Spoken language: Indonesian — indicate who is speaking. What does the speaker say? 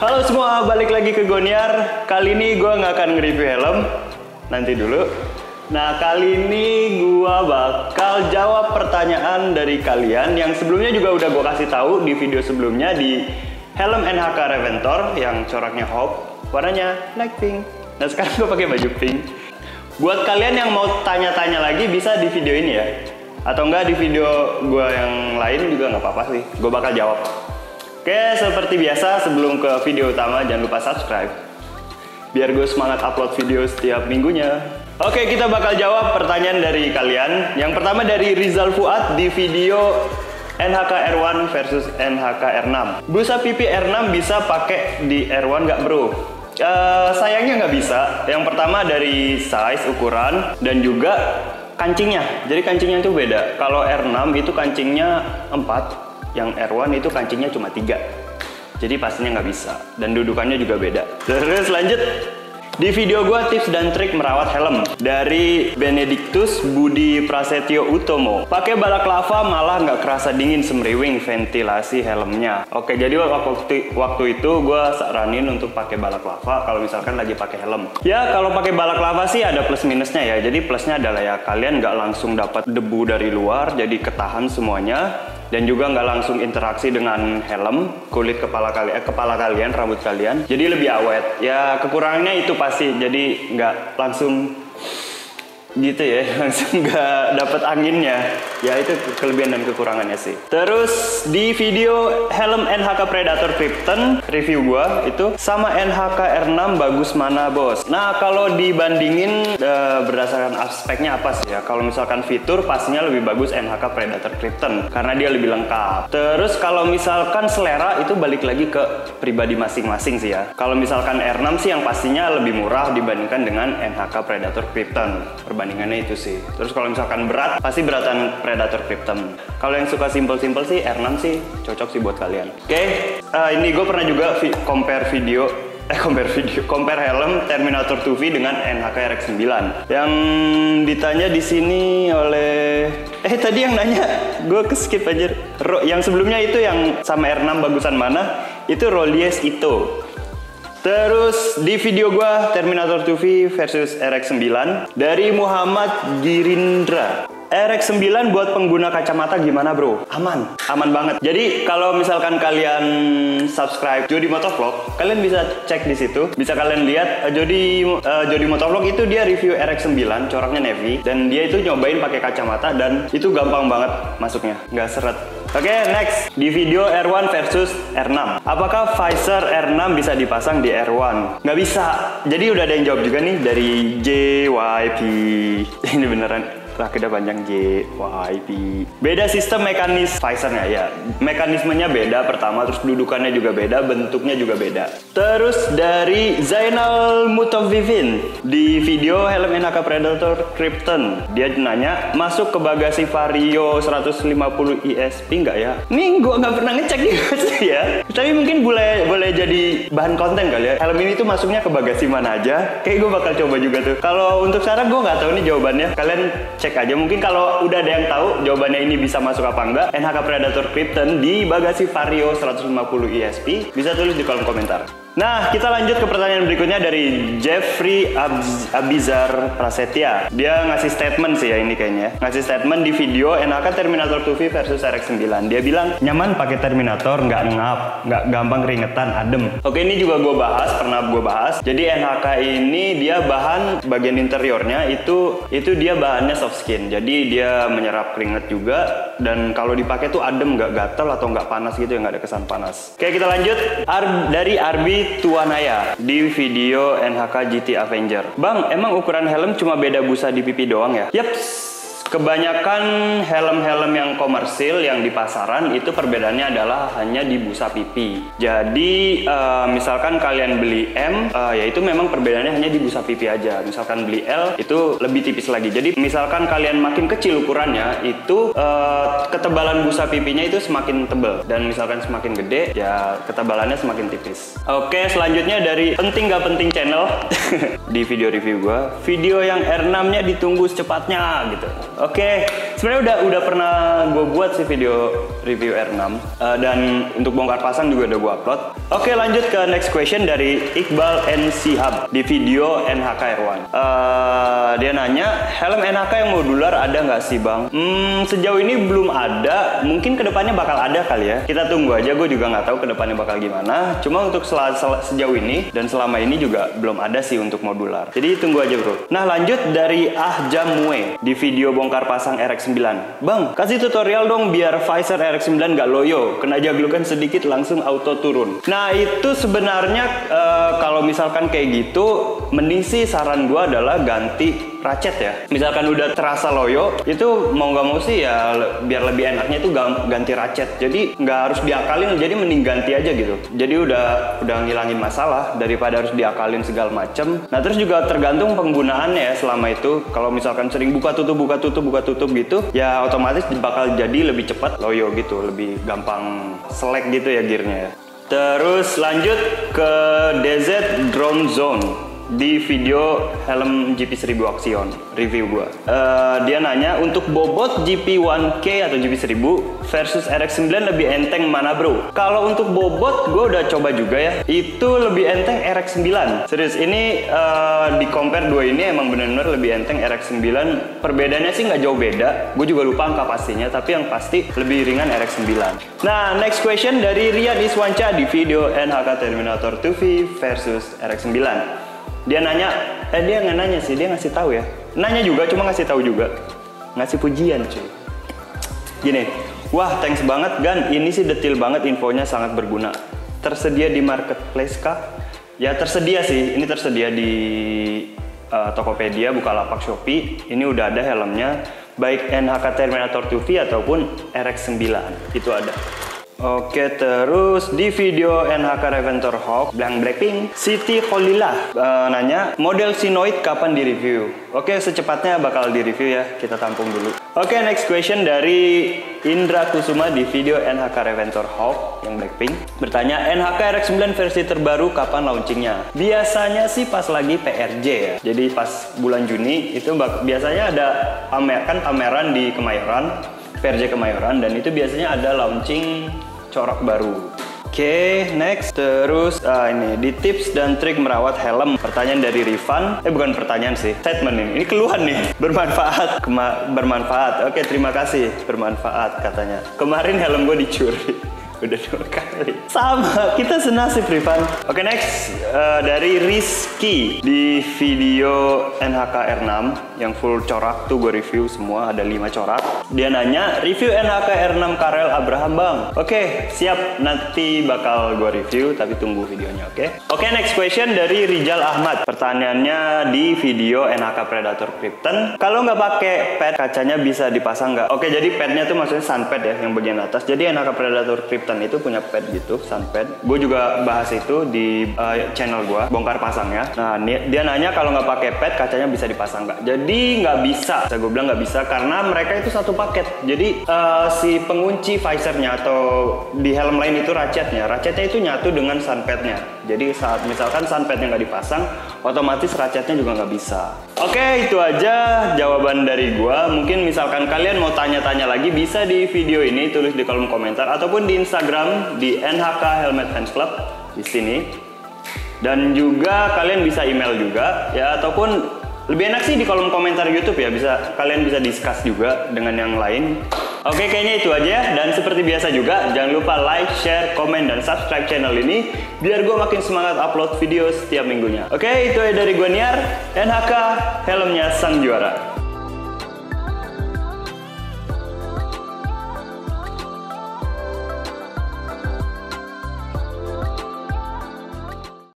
Speaker 1: Halo semua, balik lagi ke Goniar. Kali ini gue nggak akan nge-review helm. Nanti dulu. Nah, kali ini gue bakal jawab pertanyaan dari kalian yang sebelumnya juga udah gue kasih tahu di video sebelumnya di helm NHK Reventor yang coraknya Hope, warnanya light pink. Nah, sekarang gue pakai baju pink. Buat kalian yang mau tanya-tanya lagi bisa di video ini ya. Atau enggak di video gue yang lain juga nggak apa-apa sih. Gue bakal jawab. Oke, seperti biasa sebelum ke video utama jangan lupa subscribe. Biar gue semangat upload video setiap minggunya. Oke, kita bakal jawab pertanyaan dari kalian. Yang pertama dari Rizal Fuad di video NHK R1 versus NHK R6. Busa pipi R6 bisa pakai di R1 nggak bro? Sayangnya nggak bisa. Yang pertama dari size, ukuran, dan juga kancingnya. Jadi kancingnya itu beda. Kalau R6 itu kancingnya 4, yang R1 itu kancingnya cuma 3. Jadi pastinya nggak bisa. Dan dudukannya juga beda. Terus lanjut. Di video gua tips dan trik merawat helm dari Benedictus Budi Prasetyo Utomo. Pakai balaklava malah nggak kerasa dingin, semriwing ventilasi helmnya. Oke, jadi waktu itu gua saranin untuk pakai balaklava kalau misalkan lagi pakai helm. Ya kalau pakai balaklava sih ada plus minusnya ya. Jadi plusnya adalah ya kalian nggak langsung dapat debu dari luar, jadi ketahan semuanya. Dan juga nggak langsung interaksi dengan helm, kulit kepala kalian, rambut kalian. Jadi lebih awet. Ya kekurangannya itu pasti. Jadi nggak langsung gitu ya, langsung nggak dapat anginnya. Ya itu kelebihan dan kekurangannya sih. Terus di video helm NHK Predator Krypton review gua itu sama NHK R6 bagus mana bos? Nah kalau dibandingin berdasarkan aspeknya apa sih ya? Kalau misalkan fitur pastinya lebih bagus NHK Predator Krypton karena dia lebih lengkap. Terus kalau misalkan selera itu balik lagi ke pribadi masing-masing sih ya. Kalau misalkan R6 sih yang pastinya lebih murah dibandingkan dengan NHK Predator Krypton. Perbandingannya itu sih. Terus kalau misalkan berat, pasti beratan Predator Krypton. Kalau yang suka simple-simple sih, R6 sih cocok sih buat kalian. Oke, ini gue pernah juga compare helm Terminator 2V dengan NHK RX-9. Yang ditanya di sini oleh tadi yang nanya, gue skip aja. Yang sebelumnya itu yang sama R6 bagusan mana? Itu Rollies Ito. Terus di video gua Terminator 2V versus RX-9 dari Muhammad Girindra. RX-9 buat pengguna kacamata gimana bro? Aman banget. Jadi kalau misalkan kalian subscribe Jody Motovlog, kalian bisa cek di situ. Bisa kalian lihat Jody Motovlog itu dia review RX-9 coraknya navy dan dia itu nyobain pakai kacamata dan itu gampang banget masuknya, nggak seret. Oke, next. Di video R1 versus R6. Apakah visor R6 bisa dipasang di R1? Nggak bisa. Jadi udah ada yang jawab juga nih dari JYP. Ini beneran. Rakitnya panjang JYP. Beda sistem mekanis visornya ya. Mekanismenya beda pertama, terus dudukannya juga beda, bentuknya juga beda. Terus dari Zainal Mutovivin di video helm NHK Predator Krypton, dia nanya masuk ke bagasi Vario 150 ISP nggak ya? Nih gua nggak pernah ngecek juga sih ya. Tapi mungkin boleh jadi bahan konten kali ya. Helm ini tuh masuknya ke bagasi mana aja? Kayak gua bakal coba juga tuh. Kalau untuk sekarang gua nggak tahu nih jawabannya. Kalian cek aja, mungkin kalau udah ada yang tahu jawabannya ini bisa masuk apa enggak NHK Predator Krypton di bagasi Vario 150 ISP, bisa tulis di kolom komentar. Nah, kita lanjut ke pertanyaan berikutnya dari Jeffrey Abizar Prasetya. Dia ngasih statement sih ya ini kayaknya. Ngasih statement di video NHK Terminator 2V versus RX-9. Dia bilang, nyaman pakai Terminator, nggak ngap, nggak gampang keringetan, adem. Oke, ini juga gue bahas, pernah gue bahas. Jadi NHK ini dia bahan bagian interiornya itu dia bahannya soft skin. Jadi dia menyerap keringat juga dan kalau dipakai tuh adem, nggak gatel atau nggak panas gitu ya, nggak ada kesan panas. Oke, kita lanjut. Dari Arbi Tuanaya di video NHK GT Avenger. Bang, emang ukuran helm cuma beda busa di pipi doang ya? Yaps. Kebanyakan helm-helm yang komersil yang di pasaran itu perbedaannya adalah hanya di busa pipi. Jadi misalkan kalian beli M, ya itu memang perbedaannya hanya di busa pipi aja. Misalkan beli L itu lebih tipis lagi. Jadi misalkan kalian makin kecil ukurannya itu ketebalan busa pipinya itu semakin tebal. Dan misalkan semakin gede ya ketebalannya semakin tipis. Oke, selanjutnya dari Penting Gak Penting Channel di video review gua. Video yang R6 nya ditunggu secepatnya gitu. Oke, sebenarnya udah pernah gue buat sih video review R6 dan untuk bongkar pasang juga udah gue upload. Oke, lanjut ke next question dari Iqbal N. Sihab di video NHK R1. Dia nanya, helm NHK yang modular ada nggak sih bang? Sejauh ini belum ada, mungkin kedepannya bakal ada kali ya. Kita tunggu aja, gue juga nggak tahu kedepannya bakal gimana. Cuma untuk sejauh ini dan selama ini juga belum ada sih untuk modular. Jadi tunggu aja bro. Nah lanjut dari Ahjamwe di video bongkar pasang RX9. Bang, kasih tutorial dong biar visor RX9 nggak loyo. Kena jaglukan sedikit langsung auto turun. Nah itu sebenarnya kalau misalkan kayak gitu, mending sih saran gue adalah ganti ratchet ya. Misalkan udah terasa loyo, itu mau nggak mau sih ya biar lebih enaknya itu ganti ratchet. Jadi nggak harus diakalin, jadi mending ganti aja gitu. Jadi udah ngilangin masalah daripada harus diakalin segala macem. Nah terus juga tergantung penggunaannya ya selama itu. Kalau misalkan sering buka tutup gitu, ya otomatis bakal jadi lebih cepat loyo gitu, lebih gampang selek gitu ya gearnya ya. Terus lanjut ke DZ Drone Zone di video helm GP1000 Axion review gua. Dia nanya untuk bobot GP1K atau GP1000 versus RX9 lebih enteng mana bro? Kalau untuk bobot gua udah coba juga ya, itu lebih enteng RX9. Serius, ini di compare dua ini emang bener-bener lebih enteng RX9. Perbedaannya sih nggak jauh beda, gue juga lupa angka pastinya, tapi yang pasti lebih ringan RX9. Nah next question dari Riyad Iswanca di video NHK Terminator 2V versus RX9. Dia nanya, dia nggak nanya sih, dia ngasih tahu ya. Nanya juga, cuma ngasih tahu juga. Ngasih pujian cuy. Gini, wah thanks banget Gan, ini sih detail banget, infonya sangat berguna. Tersedia di marketplace kah? Ya tersedia sih, ini tersedia di Tokopedia, Bukalapak, Shopee. Ini udah ada helmnya, baik NHK Terminator 2V ataupun RX9, itu ada. Oke, terus di video NHK Reventor Hawk Blackpink, Siti Kholilah nanya model Sinoid kapan di-review? Oke, secepatnya bakal di-review ya, kita tampung dulu. Oke, next question dari Indra Kusuma di video NHK Reventor Hawk yang Blackpink bertanya, NHK RX9 versi terbaru kapan launchingnya? Biasanya sih pas lagi PRJ ya, jadi pas bulan Juni itu biasanya ada pameran di Kemayoran, PRJ Kemayoran, dan itu biasanya ada launching corak baru. Oke, next. Terus ini di tips dan trik merawat helm. Pertanyaan dari Rifan. Bukan pertanyaan sih, statement ini. Ini keluhan nih. Bermanfaat. Bermanfaat. Oke, terima kasih. Bermanfaat katanya. Kemarin helm gue dicuri. Udah 2 kali. Sama, kita senasib Rifan. Oke, next dari Rizky di video NHK R6 yang full corak tuh gue review semua, ada 5 corak. Dia nanya review NHK R6 Karel Abraham bang. Oke, siap, nanti bakal gue review tapi tunggu videonya. Oke, next question dari Rijal Ahmad. Pertanyaannya di video NHK Predator Krypton. Kalau nggak pakai pad kacanya bisa dipasang nggak? Oke, jadi padnya tuh maksudnya sun pad ya yang bagian atas. Jadi NHK Predator Krypton itu punya pad gitu, sun pad. Gue juga bahas itu di channel gue, bongkar pasangnya. Nah, dia nanya kalau nggak pakai pad kacanya bisa dipasang nggak? Jadi nggak bisa. Gue bilang nggak bisa karena mereka itu satu paket. Jadi si pengunci visornya atau di helm lain itu ratchetnya itu nyatu dengan sun padnya. Jadi saat misalkan sun padnya nggak dipasang, otomatis ratchetnya juga nggak bisa. Oke, itu aja jawaban dari gue. Mungkin misalkan kalian mau tanya-tanya lagi bisa di video ini, tulis di kolom komentar ataupun di Instagram di NHK Helmet Fans Club di sini. Dan juga kalian bisa email juga ya, ataupun lebih enak sih di kolom komentar YouTube ya, kalian bisa discuss juga dengan yang lain. Oke, kayaknya itu aja ya. Dan seperti biasa juga, jangan lupa like, share, komen, dan subscribe channel ini biar gue makin semangat upload video setiap minggunya. Oke, itu aja dari gue Niar, NHK, helmnya sang juara.